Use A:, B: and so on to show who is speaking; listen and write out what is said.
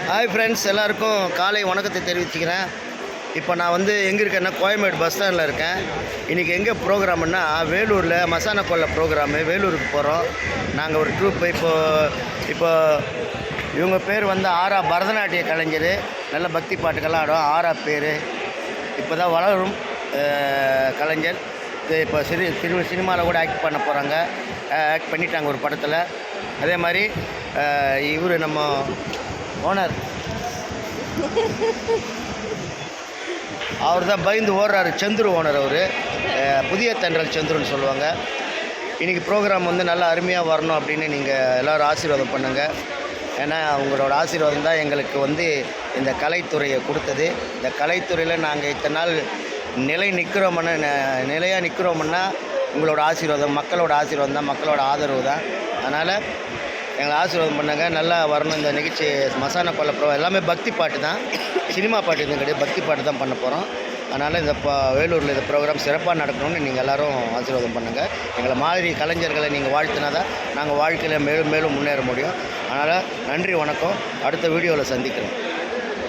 A: Hi friends, எல்லாருக்கும் காலை வணக்கத்தை தெரிவிச்சுக்கிறேன். இப்போ நான் வந்து எங்கே இருக்கேன்னா கோயம்பேடு பஸ் ஸ்டாண்டில் இருக்கேன். இன்றைக்கி எங்கே ப்ரோக்ராம்னா வேலூரில் மசானா கொல்லை ப்ரோக்ராமு. வேலூருக்கு போகிறோம் நாங்கள் ஒரு ட்ரூப்பு. இப்போ இவங்க பேர் வந்து ஆரா பரதநாட்டிய கலைஞர். நல்ல பக்தி பாட்டுக்கெல்லாம் ஆடும். ஆரா பேர் இப்போ தான் வளரும் கலைஞர். இப்போ சினிமாவில் கூட ஆக்ட் பண்ண போகிறாங்க. ஆக்ட் பண்ணிட்டாங்க ஒரு படத்தில். அதே மாதிரி இவர் நம்ம ஓனர் அவர் தான் பயந்து ஓடுறாரு. சந்துரு ஓனர் அவர். புதிய தென்றல் சந்துருன்னு சொல்லுவாங்க. இன்றைக்கி ப்ரோக்ராம் வந்து நல்லா அருமையாக வரணும் அப்படின்னு நீங்கள் எல்லோரும் ஆசீர்வாதம் பண்ணுங்கள். ஏன்னா உங்களோட ஆசீர்வாதம் தான் எங்களுக்கு வந்து இந்த கலைத்துறையை கொடுத்தது. இந்த கலைத்துறையில் நாங்கள் இத்தனை நாள் நிலையாக நிற்கிறோம்னா உங்களோட ஆசீர்வாதம், மக்களோட ஆசீர்வாதம் தான், மக்களோட ஆதரவு தான். அதனால் எங்களை ஆசீர்வாதம் பண்ணாங்க. நல்லா வரணும் இந்த நிகழ்ச்சி. மசானா கொல்லை எல்லாமே பக்தி பாட்டு தான், சினிமா பாட்டு எதுவும் கிடையாது. பக்தி பாட்டு தான் பண்ண போகிறோம். அதனால் இந்த வேலூரில் இந்த ப்ரோக்ராம் சிறப்பாக நடக்கணும்னு நீங்கள் எல்லோரும் ஆசீர்வாதம் பண்ணுங்கள். எங்களை மாதிரி கலைஞர்களை நீங்கள் வாழ்த்தினா தான் நாங்கள் வாழ்க்கையில் மேலும் மேலும் முன்னேற முடியும். அதனால் நன்றி, வணக்கம். அடுத்த வீடியோவில் சந்திக்கிறோம்.